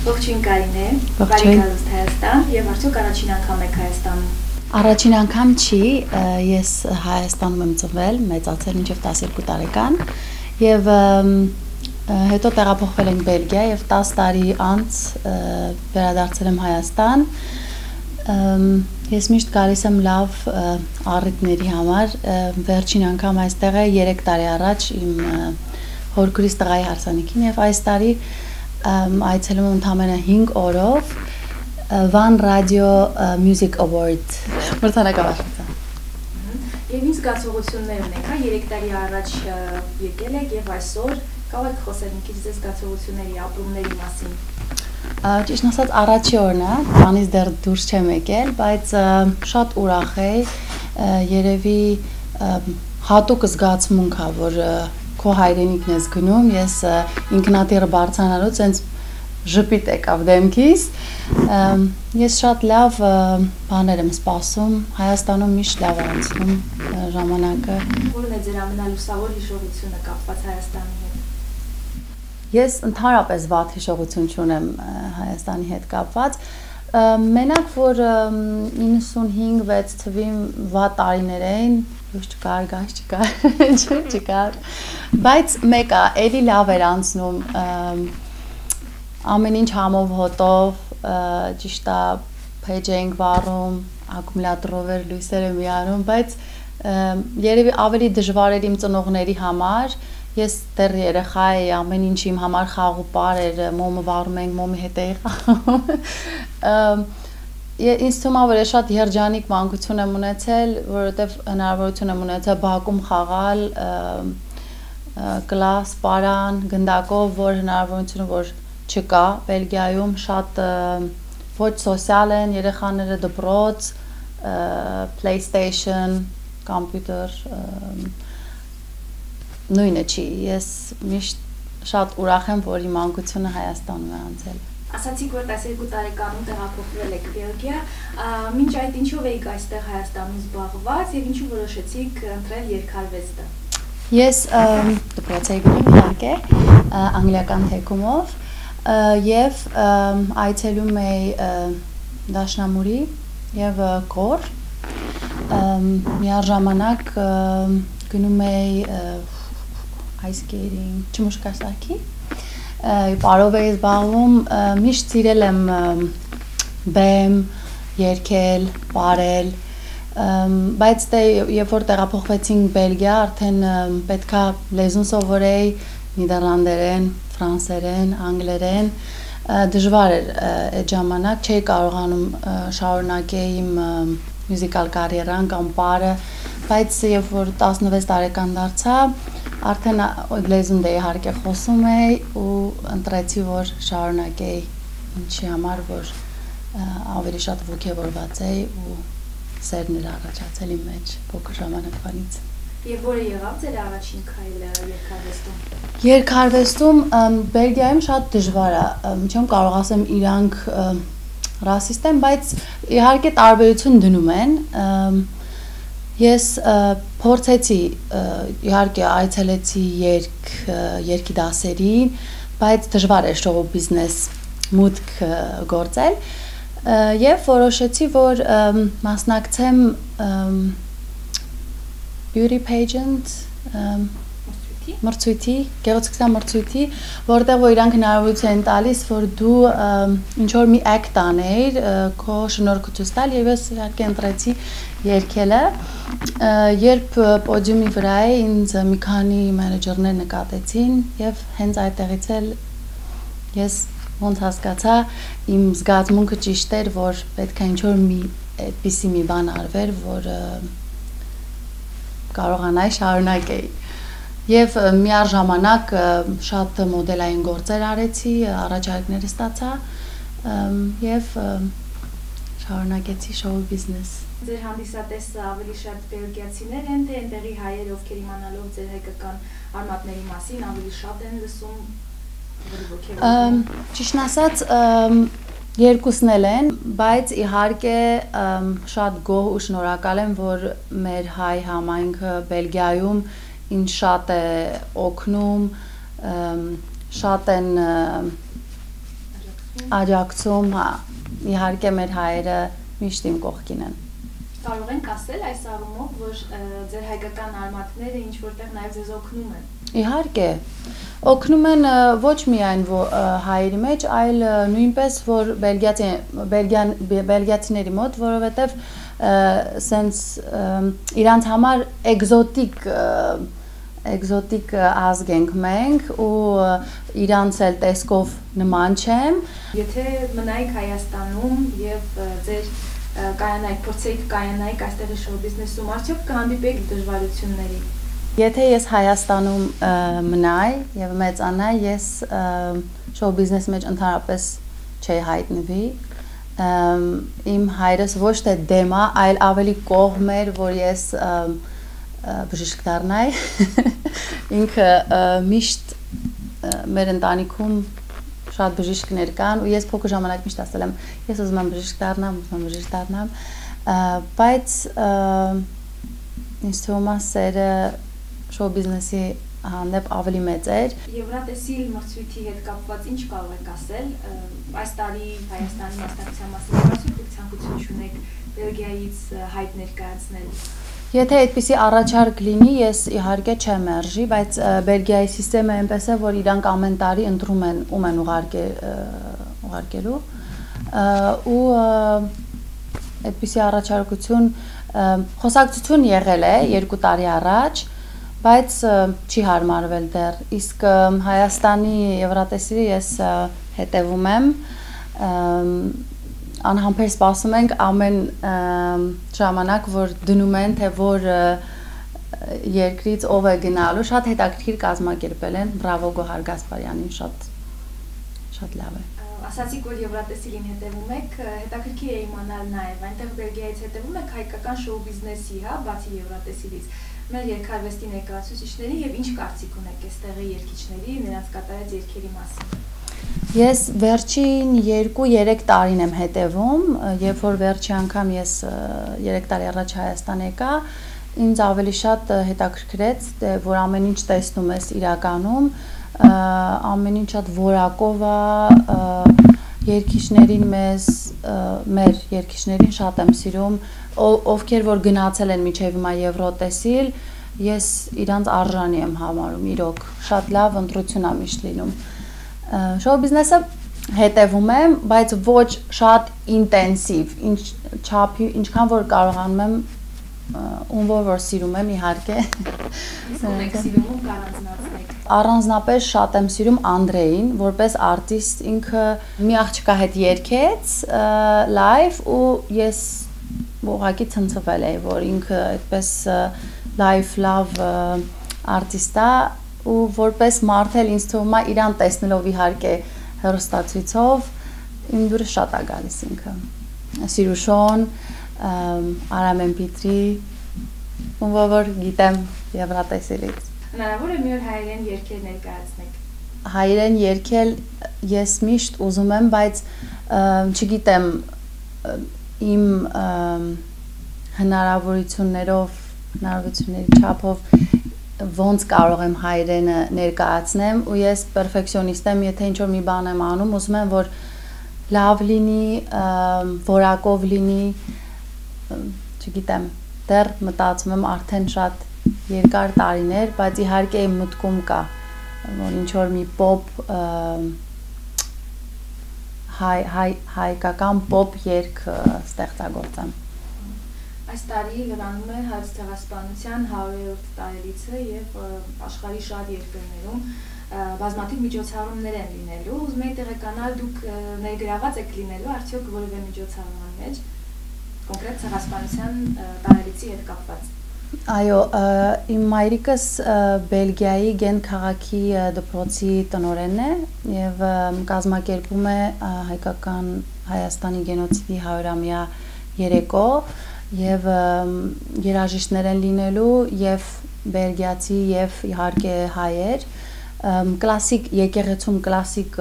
Ողջույն Կարինե, բարի գալուստ Հայաստան եւ արդյոք առաջին անգամ եք Հայաստանում։ Առաջին անգամ չի, ես Հայաստանում եմ ծնվել, մեծացել մինչև 12 տարեկան եւ հետո տեղափոխվել ենք Բելգիա եւ 10 տարի անց վերադարձել եմ Հայաստան։ Ես միշտ գալիս եմ լավ առիթների համար, վերջին անգամ այստեղ է 3 տարի առաջ իմ հորքուրիս տղայի հարսանիքին եւ այս տարի այցելում եմ ընդամենը 5 օրով One Radio Music Award մրցանակաբաշխության։ Եվ ինչ զգացողություններ ունեք, 3 տարի առաջ եկել եք եւ այսօր կարող եք խոսել մի քիչ ձեր զգացողությունների, ապրումների մասին։ Ճիշտ ասած առաջի օրն է, տանից դեռ դուրս չեմ եկել, բայց շատ ուրախ եի, երևի հատուկ զգացմունք է, որ քո հայրենիքն ես գնում, ես ինքնաթիռը բարձրանալուց հենց ժպիտ եկավ դեմքիս, ես շատ լավ բաներ եմ սպասում, Հայաստանում միշտ լավ անցնում ժամանակը։ Որն է ձեր ամենալուսավոր հիշողությունը կապված Հայաստանի հետ։ Ես ընդհանրապես վատ հիշողություն չունեմ Հայաստանի հետ կապված, մենակ որ 95-6 թվին վատ տարիներ էին, ոչ չկար, գազ չկար, բայց մեկը էլի լավ էր անցնում, ամեն ինչ համով հոտով, ճիշտ է փեջ էինք վառում, ակումուլյատորով էր լույսերը միանում, բայց երևի ավելի դժվար էր իմ ծնողների համար, ես դեռ երեխա էի, ամեն ինչ իմ համար խաղուպար էր, մոմը վառում ենք, մոմի հետ էի խաղում։ Ինձ թվում է, որ ես շատ երջանիկ մանկություն եմ ունեցել, որովհետև հնարավորություն եմ ունեցել բակում խաղալ, կլաս, պարան, գնդակով, որ հնարավորությունը որ չկա Բելգիայում, շատ ոչ սոցիալ են երեխաները, դպրոց, PlayStation, կոմպյուտեր, նույնը չի, ես միշտ շատ ուրախ եմ, որ իմ մանկությունը Հայաստանում է անցել։ Ասացիք, որ 12 տարեկանում տեղափոխվել եք Բելգիա, մինչ այդ ինչով էիք այստեղ Հայաստանում զբաղված եւ ինչու որոշեցիք ընտրել երգարվեստը։ Ես դպրոց էի գնում իհարկե, անգլիական թեկումով եւ այցելում էի դաշնամուրի եւ կոր, միաժամանակ գնում էի ice skating, չմուշկասարքի, պարով էի զբաղվում, միշտ սիրել եմ բեմ, երգել, պարել, բայց երբ որ տեղափոխվեցինք Բելգիա, արդեն պետքա լեզուն սովորեի, նիդերլանդերեն, ֆրանսերեն, անգլերեն, դժվար էր այդ ժամանակ, չէի կարողանում շարունակել իմ մյուզիկալ կարիերան կամ պարը, բայց երբ որ 16 տարեկան դարձա, արդեն լեզուն դե իհարկե խոսում էի ու ընտրեցի, որ շարունակեի, ինչի համար, որ ավելի շատ ոգևորված էի ու սերն էր առաջացել իմ մեջ փոքր ժամանակվանից։ Եվ որը եղավ ձեր առաջին քայլը երգարվեստում։ Երգարվեստում Բելգիայում շատ դժվար է, չեմ կարող ասեմ իրանք ռասիստ են, բայց իհարկե տարբերություն դնում են։ Ես փորձեցի իհարկե այցելեցի երգի դասերին, բայց դժվար է շոու բիզնես մուտք գործել եւ որոշեցի, որ մասնակցեմ beauty pageant մրցույթի, գեղեցկության մրցույթի, որտեղ որ իրանք հնարավորություն են տալիս, որ դու ինչ որ մի act անեիր, քո շնորհքը ցույց տալ եւ ես իհարկե ընտրեցի երգելը, երբ պոդիումի վրա էի, ինձ մի քանի մենեջերներ նկատեցին եւ հենց այդտեղից էլ ես ոնց հասկացա, իմ զգացմունքը ճիշտ էր, որ պետք է ինչ որ մի այդպիսի մի բան արվեր, որ կարողանայի շարունակեի։ Եվ միաժամանակ շատ մոդելային գործեր արեցի, առաջարկներ ստացա եւ շարունակեցի շոու բիզնես։ Ձեր հանդիսատեսը ավելի շատ բելգիացիներ են, թե այնտեղի հայեր, ովքեր իմանալով ձեր հայկական արմատների մասին ավելի շատ են լսում, ճիշտն ասած, երկուսն էլ են, բայց իհարկե շատ գոհ ու շնորհակալ եմ, որ մեր հայ համայնքը Բելգիայում ինչ շատ է օգնում, շատ են աջակցում, հա, իհարկե մեր հայերը միշտ իմ կողքին են։ Կարող ենք ասել այս առումով, որ ձեր հայկական արմատները ինչ որտեղ նաև ձեզ օգնում են։ Իհարկե, օգնում են ոչ միայն հայերի մեջ, այլ նույնպես որ բելգիացիների մոտ, որովհետև սենց իրանց համար էկզոտիկ ազգ ենք մենք ու իրանց էլ տեսքով նման չեմ։ Եթե մնայիք Հայաստանում եւ ձեր փորձեիք կայանայիք այստեղի շոու բիզնեսում, արդյոք կհանդիպեիք դժվարությունների։ Եթե ես Հայաստանում մնայի եւ մեծանայի, ես շոու բիզնեսի մեջ ընդհանրապես չէի հայտնվի։ Իմ հայրս ոչ թե դեմ է, այլ ավելի կողմ էր, որ ես բժիշկ դառնայի։ Ինքը միշտ մեր ընտանիքում շատ բժիշկներ կան ու ես փոքր ժամանակ միշտ ասել եմ, ես ուզում եմ բժիշկ դառնամ, բայց ինձ թվում է սերը շոու բիզնեսի հանդեպ ավելի մեծ էր։ Եվրատեսիլ մրցույթի հետ կապված ինչ կարող եք ասել այս տարի Հայաստանի մասնակցության մասին, արդյոք ցանկություն ունեք Բելգիայից հայտ ներկայացնել։ Եթե այդպիսի առաջարկ լինի, ես իհարկե չեմ մերժի, բայց Բելգիայի համակարգը այնպես է, որ իրանք ամեն տարի ընտրում են ում են ուղարկելու ու այդպիսի առաջարկություն խոսակցություն եղել է 2 տարի առաջ, բայց չի հարմարվել դեռ, իսկ Հայաստանի Եվրատեսիլի ես հետևում եմ, անհամբեր սպասում ենք ամեն ժամանակ, որ դնում են, թե որ երկրից ով է գնալու, շատ հետաքրքիր կազմակերպել են, բրավո Գոհար Գասպարյանին, շատ լավ է։ Ասացիք, որ Եվրատեսիլին հետևում եք, հետաքրքիր է իմանալ նաև, այնտեղ Բելգիայից հետևում եք հայկական շոու բիզնեսի, հա, բացի Եվրատեսիլից, մեր երգարվեստի ներկայացուցիչների եւ ինչ կարծիք ունեք այստեղի երգիչների, նրանց կատարած երգերի մասին։ Ես վերջին 2-3 տարին եմ հետևում, երբ որ վերջի անգամ ես 3 տարի առաջ Հայաստան եկա, ինձ ավելի շատ հետաքրքրեց, որ ամեն ինչ տեսնում ես իրականում, ամեն ինչ շատ որակով է, երգիչներին մեր երգիչներին շատ եմ սիրում, ովքեր որ գնացել են մինչև հիմա Եվրոտեսիլ, ես իրանց արժանի եմ համարում, իրոք, շատ լավ ընտրություն է միշտ լինում։ Շոու բիզնեսը հետևում եմ, բայց ոչ շատ ինտենսիվ, ինչքան որ կարողանում եմ, ում որ սիրում եմ իհարկե։ Եք սիրում ու կառանձնացնեք։ Առանձնապես շատ եմ սիրում Անդրեին, որպես արտիստ, ինքը մի աղջկա հետ երգեց լայվ ու ես ուղղակի ցնցվել էի, որ ինքը այդպես լայվ լավ արտիստ է ու որպես մարդ էլ ինձ թվում է իրան տեսնելով իհարկե հեռուստացույցով իմ դուրս շատ է գալիս ինքը։ Սիրուշոն, Արամեն Պիտրի, ում որ գիտեմ Եվրատեսիլից։ Հնարավոր է մի օր հայերեն երգեր ներկայացնեք։ Հայերեն երգել ես միշտ ուզում եմ, բայց չգիտեմ իմ հնարավորությունների չափով ոնց կարող եմ հայերենը ներկայացնեմ ու ես պերֆեկցիոնիստ եմ, եթե ինչ-որ մի բան եմ անում, ուզում եմ, որ լավ լինի, որակով լինի, չգիտեմ, դեռ մտածում եմ արդեն շատ երկար տարիներ, բայց իհարկե իմ մտքում կա, որ ինչ-որ մի պոպ, հայկական պոպ երգ ստեղծագործեմ։ Այս տարի լրանում է Հայոց ցեղասպանության 100-րդ տարելիցը եւ աշխարհի շատ երկրներում բազմաթիվ միջոցառումներ են լինելու։ Ուզում եի տեղեկանալ, դուք ներգրաված եք լինելու արդյոք որևէ միջոցառման մեջ, կոնկրետ ցեղասպանության տարելիցի հետ կապված։ Այո, իմ մայրիկս Բելգիայի Գենտ քաղաքի դպրոցի տնօրենն է եւ կազմակերպում է հայկական Հայաստանի գենոցիդի 100-ամյա երեկո եւ երաժիշտներ են լինելու եւ բելգիացի եւ իհարկե հայեր կլասիկ եկեղեցում կլասիկ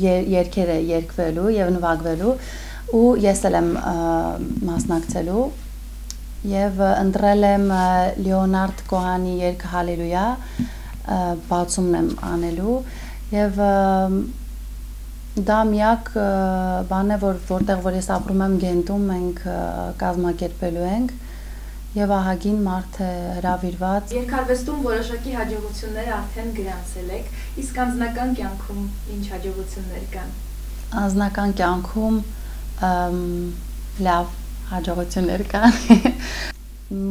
երգեր է երգվելու եւ նվագվելու ու ես էլ եմ մասնակցելու եւ ընտրել եմ Լեոնարդ Կոհանի երգը Հալելույա բացումն եմ անելու եւ դա միակ բանն է, որտեղ որ ես ապրում եմ Գենտում, մենք կազմակերպելու ենք եւ ահագին մարդ է հրավիրված։ Երկարվեստում որոշակի հաջողություններ արդեն գրանցել եք, իսկ անձնական կյանքում ինչ հաջողություններ կան։ Անձնական կյանքում լավ հաջողություններ կան։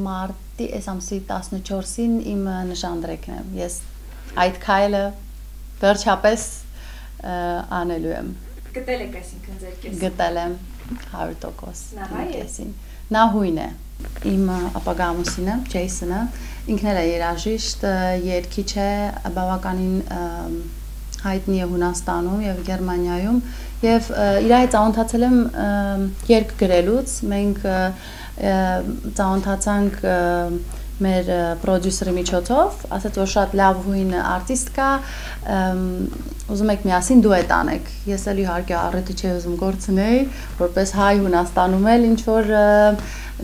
Մարտի այս ամսի 14-ին իմ նշանдрեկն է։ Ես այդ քայլը վերջապես անելու եմ։ Գտել եք այսինքն ձեր կեսին։ Գտել եմ 100%։ Նա հայ է։ Նա հույն է։ Իմ ապագա ամուսինը, Ջեյսոնը, ինքն էլ է երաժիշտ, երգիչ է, բավականին հայտնի է Հունաստանում եւ Գերմանիայում եւ իր հետ ծանոթացել եմ երգ գրելուց։ Մենք ծանոթացանք մեր պրոդյուսերի միջոցով, ասաց որ շատ լավ հույն արտիստ կա, ուզում եք միասին դուետ անեք։ Ես էլ իհարկե առիթը չէի ուզում կորցնեի, որպես հայ Հունաստանում էլ ինչ որ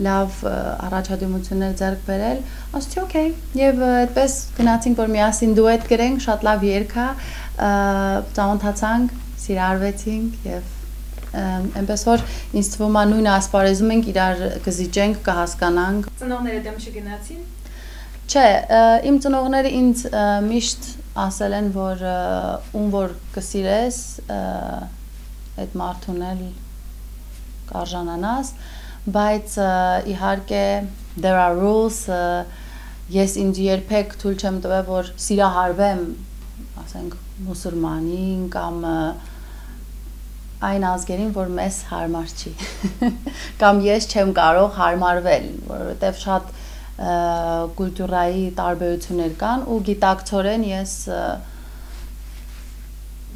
լավ առաջադիմություններ ձեռք բերել, ասացի օքեյ, եւ այդպես գնացինք որ միասին դուետ գրենք, շատ լավ երգ է, ծանոթացանք, սիրարվեցինք եւ այնպես որ ինձ թվում է նույն ասպարեզում ենք իրար կզիջենք, կհասկանանք։ Ծնողները դեմ չգնացին։ Չէ, իմ ծնողները ինձ միշտ ասել են, որ ում որ կսիրես, այդ մարդուն էլ կարժանանաս, բայց իհարկե there are rules, ես ինձ երբեք թույլ չեմ տվել, որ սիրահարվեմ, ասենք մուսուլմանին կամ այն ազգերին, որ մեզ հարմար չի, կամ ես չեմ կարող հարմարվել, որովհետև շատ կուլտուրայի տարբերություններ կան ու գիտակցորեն ես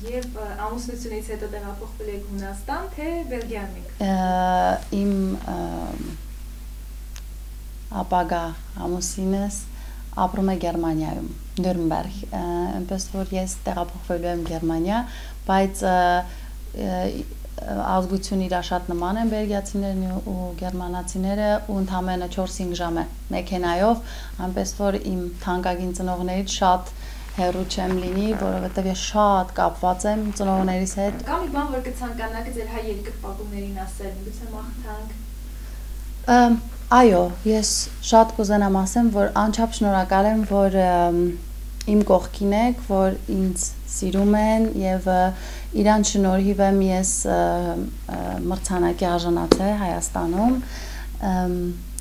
Եվ ամուսնությունից հետո տեղափոխվել եք Հունաստան, թե Բելգիայում եք։ Իմ ապագա ամուսինս ապրում է Գերմանիայում, Նյուրնբերգ, այնպես որ ես տեղափոխվելու եմ Գերմանիա, բայց ազգություն իրա շատ նման են բելգիացիներն ու գերմանացիները ու ընդամենը 4-5 ժամ է մեքենայով, այնպես որ իմ թանկագին ծնողներից շատ հեռու չեմ լինի, որովհետև ես շատ կապված եմ ծնողներիս հետ։ Կա մի բան, որ կցանկանաք ձեր հայ երկրպագուներին ասել, գուցե մաղթանք։ Այո, ես շատ կուզենամ ասեմ, որ անչափ շնորհակալ եմ, որ իմ կողքին եք, որ ինձ սիրում են եւ իրան շնորհիվ եմ ես մրցանակի արժանացել Հայաստանում,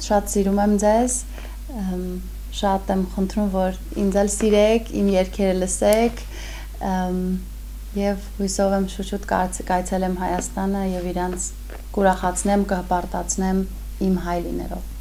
շատ սիրում եմ ձեզ, շատ եմ խնդրում, որ ինձ էլ սիրեք, իմ երգերը լսեք եւ հույսով եմ շուտ կայցելեմ Հայաստանը եւ իրանց կուրախացնեմ, կհպարտացնեմ իմ հայ լինելով։